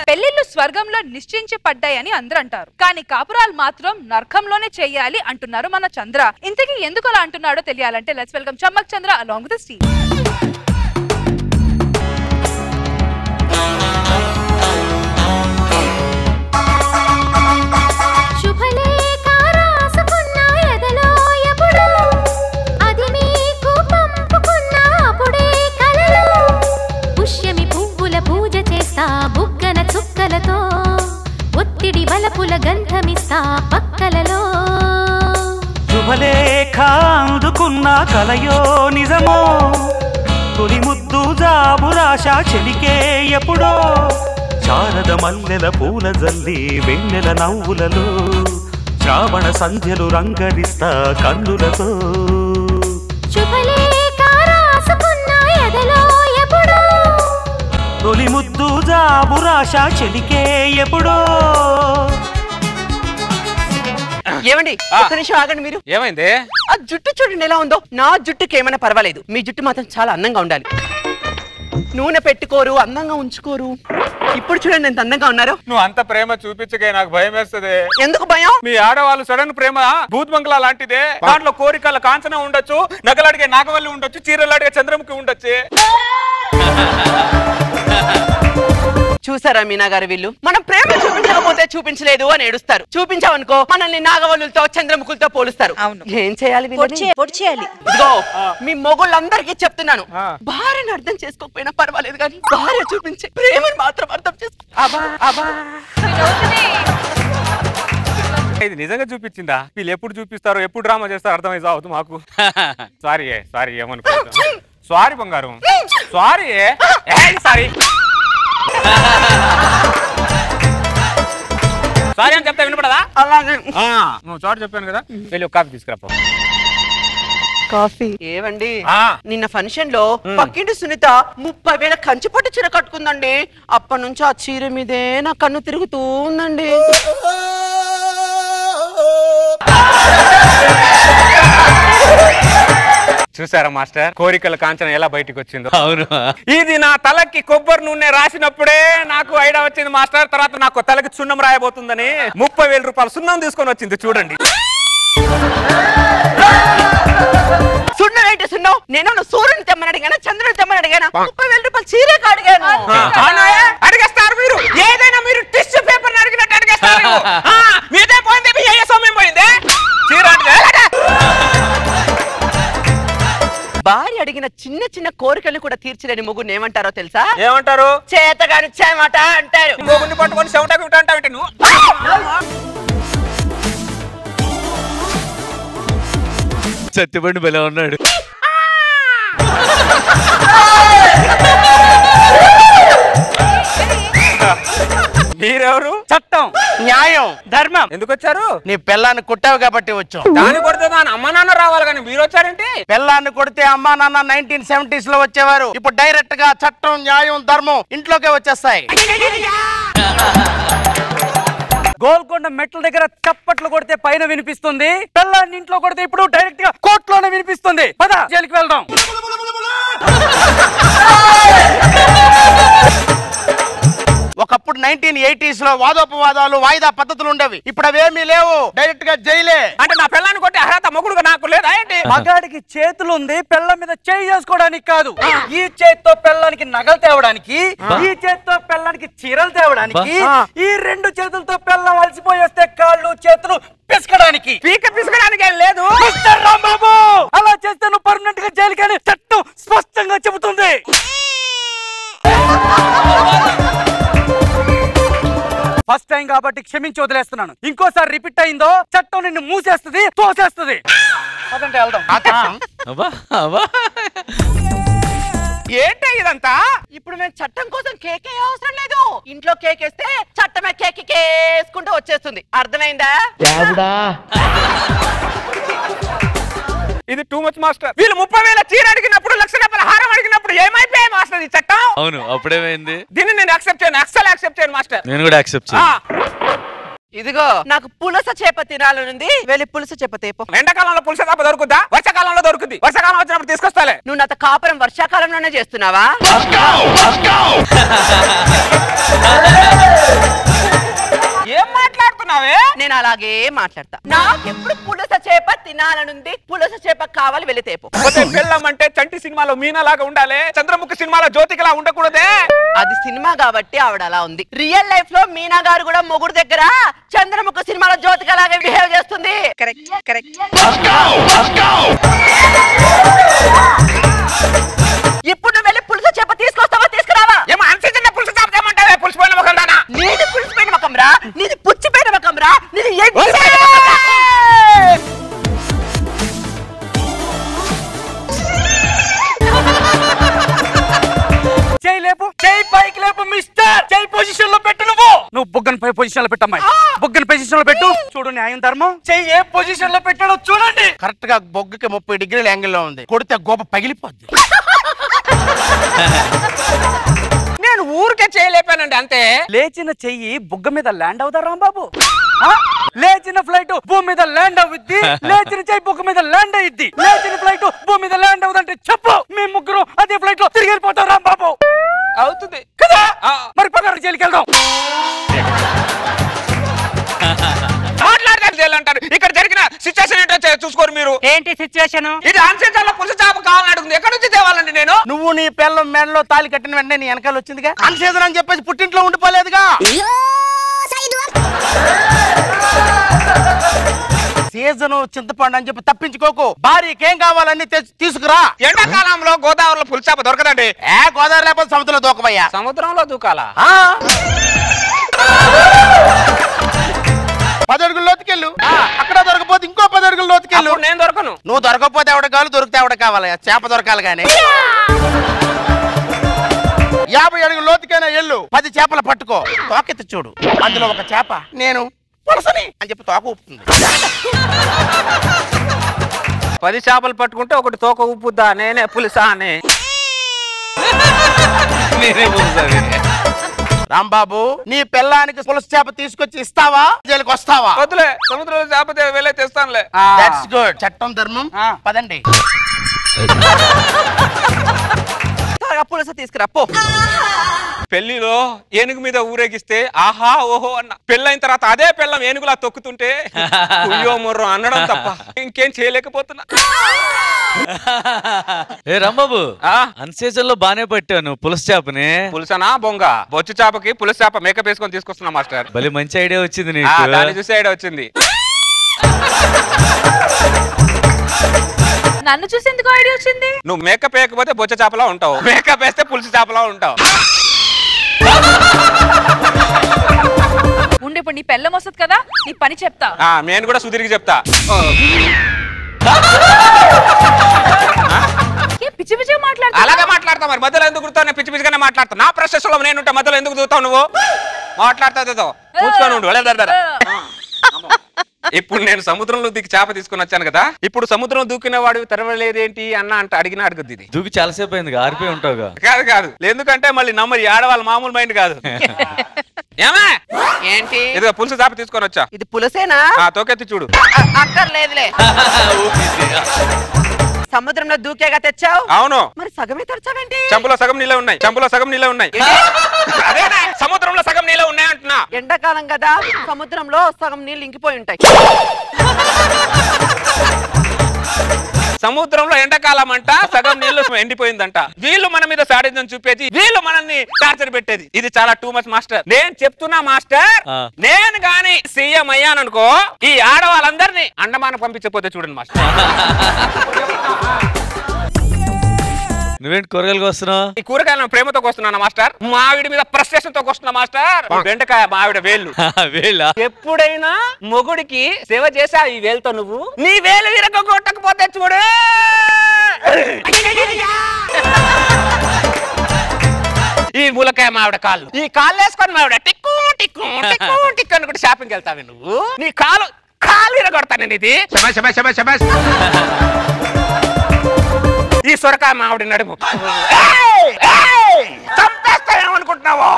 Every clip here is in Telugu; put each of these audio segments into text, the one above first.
పెళ్లిళ్లు స్వర్గంలో నిశ్చయించబడ్డాయని అందరూ అంటారు, కానీ కాపురాలు మాత్రం నరకంలోనే చేయాలి అంటున్నారు మన చంద్ర. ఇంతకీ ఎందుకు అలా అంటున్నాడో తెలియాలంటే let's welcome Chammak Chandra along with the team. బుగ్గన చుక్కలతో ఒత్తిడి వలపుల గంధమిస్తా పక్కలలో శుభలేఖ అందుకున్న కలయో నిజమో తొలి ముద్దు జాబురాశ చెలికే ఎప్పుడో శారద మల్లెల పూల జల్లి వెన్నెల నవ్వులలో శ్రావణ సంధ్యలు రంగరిస్తా కన్నులతో శుభలేఖ రాసుకున్న ఎదలో ఎప్పుడో తొలి ముద్దు జాబురాశ చెలికే ఎప్పుడో. ఏమండి ఒక్క నిమిషం ఆగండి. మీరు ఏమైంది? ఆ జుట్టు చూడండి ఎలా ఉందో. నా జుట్టుకి ఏమైనా పర్వాలేదు, మీ జుట్టు మాత్రం చాలా అందంగా ఉండాలి. నూనె పెట్టుకోరు, అందంగా ఉంచుకోరు. ఇప్పుడు చూడండి ఎంత అందంగా ఉన్నారు. నువ్వు అంత ప్రేమ చూపించకే నాకు భయం వేస్తుంది. ఎందుకు భయం? మీ ఆడవాళ్ళు సడన్ ప్రేమ భూత్ బంగ్లా లాంటిదే. దాంట్లో కోరికల కాంచన ఉండొచ్చు, నగలాడిగే నాగవల్లి ఉండొచ్చు, చీరలాడిగే చంద్రముఖి ఉండొచ్చు. చూసారా మీనా గారు, వీళ్ళు మనం ప్రేమ చూపించకపోతే చూపించలేదు అని ఏడుస్తారు, చూపించామనుకో మనల్ని నాగవల్లులతో చంద్రముఖులతో పోలుస్తారు. ఏం చేయాలి? ఇదిగో మీ మొగుళ్ళందరికీ చెప్తున్నాను, భార్యను అర్థం చేసుకోకపోయినా పర్వాలేదు కానీ భార్య చూపించే ప్రేమను మాత్రం అర్థం చేసుకో. ఇది నిజంగా చూపించిందా? వీళ్ళు ఎప్పుడు చూపిస్తారో ఎప్పుడు డ్రామా చేస్తారో అర్థమై సాగుతుంది మాకు. సారీ ఏమనుకో. సారీ బంగారం, సారీ సారీ సారీ అని చెప్తా వినపడదా? అలాగే నువ్వు సారీ చెప్పాను కదా, వెళ్ళి ఒక కాఫీ తీసుకురా. కాఫీ ఏవండి, నిన్న ఫంక్షన్ లో పక్కింటి సునీత 30,000 కంచిపట్టు చీర కట్టుకుందండి. అప్పటి నుంచి ఆ చీర మీదే నా కన్ను తిరుగుతూ ఉందండి. చూసారా మాస్టర్, కోరికల కాంచన ఎలా బయటికి వచ్చిందో. అవును, ఇది నా తలకి కొబ్బరి నూనె రాసినప్పుడే నాకు ఐడియా వచ్చింది మాస్టర్. తర్వాత నాకు తలకి సున్నం రాయబోతుందని 30,000 రూపాయలు సున్నం తీసుకొని వచ్చింది చూడండి. సున్నం ఏంటి సున్నం? నేను సూర్యుని తెమ్మని అడిగానా, చంద్రుని తెమ్మని అడిగానా? 30,000 రూపాయలు చీరకు అడిగాను. అడిగేస్తారు మీరు, ఏదైనా మీరు టిష్యూ పేపర్ అడిగినట్టు అడిగేస్తారు. మీదే పోయింది, మీ అయ్యే సొమ్మే పోయింది. చీర భార్య అడిగిన చిన్న చిన్న కోరికలు కూడా తీర్చలేని మొగుడిని ఏమంటారో తెలుసా? ఏమంటారు? చేతగాని చేమాట అంటారు. మొగుడిని పట్టుకొని చెమటకు అంటావు నువ్వు. సత్యపండి బెల ఉన్నాడు. మీరెవరు? చట్టం, న్యాయం, ధర్మం. ఎందుకు వచ్చారు? నీ పెళ్ళాన్ని కొట్టావు కాబట్టి వచ్చాం. దాన్ని కొడితే దాని అమ్మ నాన్న రావాలి కానీ మీరు వచ్చారంటే? పెళ్ళాన్ని కొడితే అమ్మా నాన్న 1970s లో వచ్చేవారు. ఇప్పుడు డైరెక్ట్ గా చట్టం, న్యాయం, ధర్మం ఇంట్లోకే వచ్చేస్తాయి. గోల్కొండ మెట్ల దగ్గర చప్పట్లు కొడితే పైన వినిపిస్తుంది, పెళ్ళాన్ని ఇంట్లో కొడితే ఇప్పుడు డైరెక్ట్ గా కోర్టులోనే వినిపిస్తుంది. పద జైలుకి వెళ్దాం. ఒకప్పుడు 1980s లో వాదోపవాదాలు, వాయిదా పద్ధతులు ఉండేవి. ఇప్పుడు అవేమీ లేవు, డైరెక్ట్ గా జైలే. అంటే నా పెళ్ళాన్ని కొట్టి అర్హత మొగుడుగా నాకు లేదా ఏంటి? మగాడికి చేతులు ఉంది, పెళ్ళ మీద చేయి చేసుకోవడానికి కాదు. ఈ చేతితో పెళ్ళానికి నగలు తేవడానికి, ఈ చేతితో పెళ్ళానికి చీరలు తేవడానికి, ఈ 2 చేతులతో పెళ్ళం అలసిపోయి వస్తే కాళ్ళు చేతులు పిసకడానికి. పిసకడానికి ఏం లేదు రాంబాబు, అలా చేస్తే నువ్వు పర్మనెంట్ గా జైలుకి అని చట్టం స్పష్టంగా చెబుతుంది. ఫస్ట్ టైం కాబట్టి క్షమించి వదిలేస్తున్నాను. ఇంకోసారి రిపీట్ అయిందో చట్టం నిన్ను మూసేస్తుంది, తోసేస్తుంది. అదంటే వెళ్దాం. ఏంటి ఇదంతా? ఇప్పుడు మేము చట్టం కోసం కేకే అవసరం లేదు. ఇంట్లో కేకేస్తే చట్టమే కేకేసుకుంటూ వచ్చేస్తుంది. అర్థమైందా? ఇది టూ మచ్ మాస్టర్. వీళ్ళు 30,000 చీర అడిగినప్పుడు, 1,00,000 రూపాయల హారం అడిగినప్పుడు ఏమైపోయాయి మాస్టర్ ఈ చట్టం? అవును, అప్పుడేమైంది? దీన్ని నేను యాక్సెప్ట్ చేయను, అస్సలు యాక్సెప్ట్ చేయను మాస్టర్. నేను కూడా యాక్సెప్ట్ చేయను. ఇదిగో నాకు పులస చేప తినాలనుంది, వెళ్ళి పులస చేప తేపో. ఎండాకాలంలో పులస చేప దొరుకుద్దా? వర్షాకాలంలో దొరుకుద్ది. వర్షాకాలం వచ్చినప్పుడు తీసుకొస్తాలే. నువ్వు నాతో కాపురం వర్షాకాలంలోనే చేస్తున్నావా? ఏం మాట్లాడుతున్నావే? నేను అలాగే మాట్లాడతా. నాకెప్పుడు పులస చేప తినాలనుంది, పులస చేప కావాలి, వెళ్ళి తేపో. పెళ్ళం అంటే చంటి సినిమాలో మీనా లాగా ఉండాలి, చంద్రముఖి సినిమాలో జ్యోతికలా ఉండకూడదే. అది సినిమా కాబట్టి ఆవిడ అలా ఉంది. రియల్ లైఫ్ లో మీనా గారు కూడా మొగుడు దగ్గర చంద్రముఖి సినిమాలో జ్యోతిక లాగా బిహేవ్ చేస్తుంది. Correct correct. ఇప్పుడు నువ్వు వెళ్ళి పులుసు చేప తీసుకొస్తావా తీసుకురావా? ఏమో అన్సిజన్ పులుసు చేప ఏమంటావే? పులిసిపోయిన ముఖం దానా? నీది పులిసిపోయిన ముఖం రా, నీది పుచ్చిపోయిన ముఖం రా, నీది చేయి లేపు, చేయి పైకి లేపు మిస్టర్. చేయి పొజిషన్ లో పెట్టు. నువ్వు బుగ్గను పై పొజిషన్ లో పెట్టమ్మాయి. బుగ్గను పొజిషన్ లో పెట్టు. చూడు న్యాయం ధర్మం. చెయ్యి ఏ పొజిషన్ లో పెట్టాడో చూడండి. కరెక్ట్ గా బొగ్గకి 30 డిగ్రీల యాంగిల్ లో ఉంది. కొడితే గోప పగిలిపోద్ది. నేను ఊరికే చేయలేపానండి అంతే. లేచిన చెయ్యి బుగ్గ మీద ల్యాండ్ అవుతా రాంబాబు. లేచిన ఫ్లైట్ భూమి మీద ల్యాండ్ అవుద్ది, లేచిన చెయ్యి బుగ్గ మీద ల్యాండ్ అయ్యిద్ది. లేచిన ఫ్లైట్ భూమి మీద ల్యాండ్ అవుదంటే చెప్పు, మేము ముగ్గురు అదే ఫ్లైట్ లో తిరిగి వెళ్ళిపోతాం రాంబాబు. అవుతుంది కదా? మరి పదహారు జైలుకి వెళ్దాం. మాట్లాడతారు. ఇక్కడ జరిగిన సిచ్యువేషన్ ఏంటో చూసుకోరు మీరు. ఏంటి సిచ్యువేషన్? ఇది అన్సిజన్ లో పులుసు చేప కావాలని అడుగుతుంది. ఎక్కడి నుంచి తేవాలండి నేను? నువ్వు నీ పిల్లల మెడలో తాళి కట్టిన వెంటనే నీ వెనకాల వచ్చిందిగా. అన్సీజన్ అని చెప్పేసి పుట్టింట్లో ఉండిపోలేదుగా. సీజన్ చింతపండు అని చెప్పి తప్పించుకోకు. భార్యకి ఏం కావాలన్నీ తీసుకురా. ఎండాకాలంలో గోదావరిలో పులుసు చేప దొరకదండి. గోదావరి లేకపోతే సముద్రంలో దూకమయ్యా. సముద్రంలో దూకాలా? 10 అడుగుల లోతుకెళ్ళు. అక్కడ దొరకపోతే ఇంకో 10 అడుగుల లోతుకెళ్ళు. నేను దొరకను. నువ్వు దొరకపోతే ఎవడ కావాలి, దొరికితే ఎవడ కావాలి. చేప దొరకాలి గానీ. 50 అడుగుల లోతుకైనా ఎల్లు. 10 చేపలు పట్టుకో. తోకెత్తి చూడు, అందులో ఒక చేప నేను పులసని అని చెప్పి తోక ఊపుతుంది. 10 చేపలు పట్టుకుంటే ఒకటి తోక ఊపుద్దా? నేనే పులుసా అని. రాంబాబు, నీ పిల్లానికి పులస చేప తీసుకొచ్చి ఇస్తావా, జైలుకి వస్తావా? వద్దులే, సముద్రంలో చేప వెళ్ళే తెస్తానులే. That's good. చట్టం ధర్మం. పదండి. పులస తీసుకురా పో. పెళ్లిలో ఏనుగు మీద ఊరేగిస్తే ఆహా ఓహో అన్న. పెళ్ళైన తర్వాత అదే పెళ్ళం ఏనుగులా తొక్కుతుంటే కుయ్యో మొర్రో అనడం తప్ప ఇంకేం చేయలేకపోతున్నా. ఏ రాంబాబు, అన్సీజన్ లో బానే పట్టాను పులస చేపని. పులుసనా బొంగ? బొచ్చు చేపకి పులుసు చేప మేకప్ వేసుకొని తీసుకొస్తున్నా మాస్టర్. భలే మంచి ఐడియా వచ్చింది నీకు. దాన్ని చూసి ఐడియా వచ్చింది. నన్ను చూసి ఎందుకు ఐడియా వచ్చింది? నువ్వు మేకప్ వేయకపోతే బొచ్చ చేపలా ఉంటావు, మేకప్ వేస్తే పులుసు చేపలా ఉంటావు. ఉండి ఇప్పుడు నీ పెళ్ళం వస్తుంది కదా, నీ పని చెప్తా. నేను కూడా సుధీర్కి చెప్తా. పిచ్చి పిచ్చి మాట్లాడతా. అలాగే మాట్లాడతా. మరి మధ్యలో ఎందుకు గుర్తావు? నేను పిచ్చి పిచ్చిగానే మాట్లాడతా. నా ప్రశ్నలో నేనుంటా, మధ్యలో ఎందుకు దూతావు నువ్వు? మాట్లాడతా కూర్చొని ఉండు. ఇప్పుడు నేను సముద్రంలో దిగి చేప తీసుకుని వచ్చాను కదా, ఇప్పుడు సముద్రం దూకిన వాడు తెరవలేదేంటి అన్న అంటే అడిగిన అడుగుద్ది. ఇది దూకి చాలాసేపు అయింది, ఆరిపోయి ఉంటావుగా. కాదు ఎందుకంటే మళ్ళీ నమ్మరి ఆడవాళ్ళ మామూలు మైండ్ కాదు. ఏమే ఏంటి? ఇదిగో పులుసు చేప తీసుకొని వచ్చా. ఇది పులసేనా? తోకెత్తి చూడు. అక్కర్లేదులే. సముద్రంలో దూకేగా తెచ్చావు. అవును. మరి సగమే తెచ్చావేంటి? చెంపులో సగం నీళ్ళే ఉన్నాయి. అదేనా సముద్రంలో సగం నీళ్ళే ఉన్నాయి అంటున్నా. ఎండాకాలం కదా, సముద్రంలో సగం నీళ్ళు ఇంకిపోయి ఉంటాయి. సముద్రంలో ఎండాకాలం అంట, సగం నీళ్లు ఎండిపోయిందంట. వీళ్ళు మన మీద సాడిజం చూపేది, వీళ్ళు మనల్ని టార్చర్ పెట్టేది. ఇది చాలా టూ మచ్ మాస్టర్. నేను చెప్తున్నా మాస్టర్, నేను గాని సీఎం అయ్యాననుకో, ఈ ఆడవాళ్ళందరినీ అండమాన పంపించకపోతే చూడండి మాస్టర్. నువ్వేంటి కూరగాయలకు వస్తున్నావు? ఈ కూరగాయలు ప్రేమతో వస్తున్నాను మాస్టర్. మావిడి మీద ఫ్రస్ట్రేషన్ తో వస్తున్నా మాస్టర్. బెండకాయ మావిడ వేళ్ళు. ఎప్పుడైనా మొగుడికి సేవ చేసా ఈ వేలుతో నువ్వు? నీ వేలు విరగొట్టకపోతే చూడు. ఈ ములకాయ మావిడ కాళ్ళు, ఈ కాళ్ళు వేసుకొని మావిడ టిక్కు టిక్కు టిక్కు టిక్కు అనుకుంటే షాపింగ్ వెళ్తావి నువ్వు. నీ కాలు విరగొడతాను నేను. ఇది ఈ సొరకాయ మావిడి నడుము చంపేస్తాయేమనుకుంటున్నావా?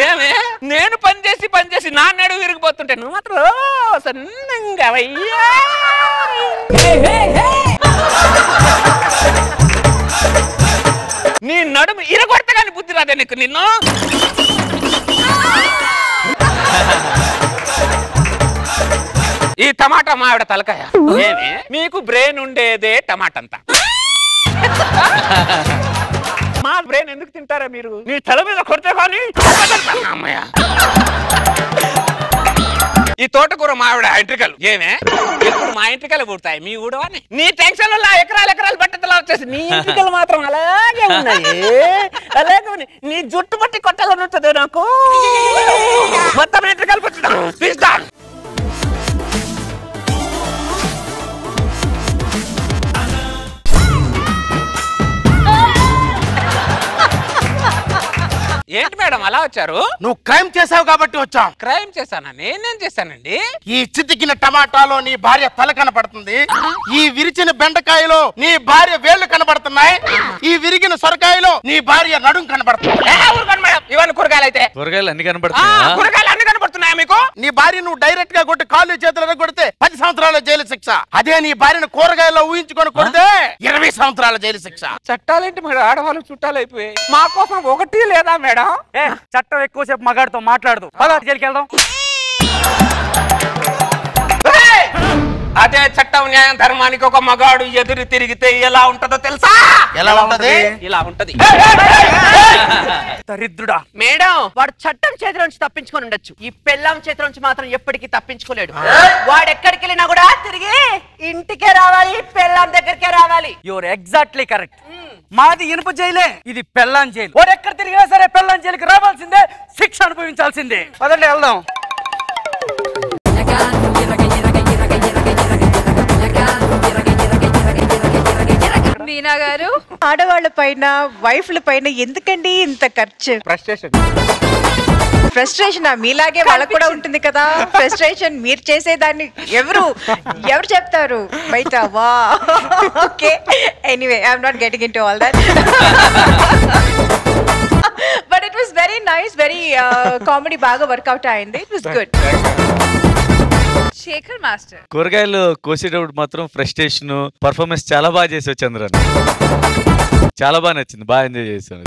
ఏమే నేను పని చేసి నా నడుము విరిగిపోతుంటే నువ్వు మాత్రం సన్నంగా వయ్యా. నీ నడుము ఇరగొడతగాని బుద్ధి రాదే నీకు నిన్ను. ఈ టమాటా మావిడ తలకాయ మీకు బ్రెయిన్ ఉండేదే టమాటంతా. మా బ్రెయిన్ ఎందుకు తింటారా మీరు? నీ తల మీద కొడితే కానీ అమ్మయ్య. ఈ తోటకూర మావిడ ఎంట్రికలు ఎప్పుడు మా ఎంట్రికలు పుడతాయి మీ ఊడవని. నీ టెన్షన్ వల్ల ఎకరాలు బట్టతలా వచ్చేసి నీ ఎంట్రికలు మాత్రం అలాగే ఉన్నాయి. అలాగే ఉన్నాయి. నీ జుట్టు బట్టి కొట్టాలని ఉంటుంది నాకు. మొత్తం ఎంట్రికలు పుట్టిన ఏంటి మేడం అలా వచ్చారు? నువ్వు క్రైమ్ చేసావు కాబట్టి వచ్చాం. క్రైమ్ చేశానా? నేనేం చేశానండి? ఈ చితికిన టమాటాలో నీ భార్య తల కనపడుతుంది. ఈ విరిచిన బెండకాయలో నీ భార్య వేళ్లు కనబడుతున్నాయి. ఈ విరిగిన సొరకాయలో నీ భార్య నడుం కనబడుతుంది. ఇవన్నీ కూరగాయలు అయితే కూరగాయలు అన్ని కనబడుతున్నాయి. కూరగాయలు అన్ని కనబడుతున్నాయా మీకు? నీ భార్య నువ్వు డైరెక్ట్ గా కొట్టి కాళ్ళు చేతులు కొడితే 10 సంవత్సరాల జైలు శిక్ష. అదే నీ భార్యను కూరగాయల్లో ఊహించుకొని కొడితే 20 సంవత్సరాల జైలు శిక్ష. చట్టాలేంటి మేడం? ఆడవాళ్ళు చుట్టాలు అయిపోయాయి. మా కోసం ఒకటి లేదా మేడం? చట్టం ఎక్కువసేపు మగాడితో మాట్లాడదు. జైలుకి వెళ్దాం. అదే చట్టం న్యాయం ధర్మానికి ఒక మగాడు ఎదురు తిరిగితే ఎలా ఉంటదో తెలుసా? ఎలా ఉంటది? ఇలా ఉంటది. దరిద్రుడా. మేడం వాడు చట్టం చేతిలో నుంచి తప్పించుకొని ఉండొచ్చు, ఈ పెళ్ళాం చేతిలో నుంచి మాత్రం ఎప్పటికీ తప్పించుకోలేడు. వాడు ఎక్కడికి వెళ్ళినా కూడా తిరిగి ఇంటికే రావాలి, పెళ్ళాం దగ్గరికే రావాలి. Your exactly correct. మాది ఇనుప జైలే, ఇది పెళ్ళాం జైలు. వాడు ఎక్కడ తిరిగినా సరే పెళ్ళాం జైలుకి రావాల్సిందే, శిక్ష అనుభవించాల్సిందే. పదండి వెళ్దాం. మీనా గారు, ఆడవాళ్ళ పైన వైఫ్ల పైన ఎందుకండి ఇంత ఖర్చు? ఫ్రస్ట్రేషన్ మీలాగే వాళ్ళకు కూడా ఉంటుంది కదా ఫ్రస్ట్రేషన్. మీరు చేసేదాన్ని ఎవరు చెప్తారు బయట? వా okay, anyway I'm not getting into all that. But it was very nice, very comedy బాగా వర్కౌట్ అయింది. It was good. Shekhar master, కూరగాయలు కోసేటప్పుడు మాత్రం ఫ్రస్ట్రేషన్ పర్ఫార్మెన్స్ చాలా బాగా చేసావు చంద్రన్. చాలా బాగా నచ్చింది, బాగా ఎంజాయ్ చేశాను.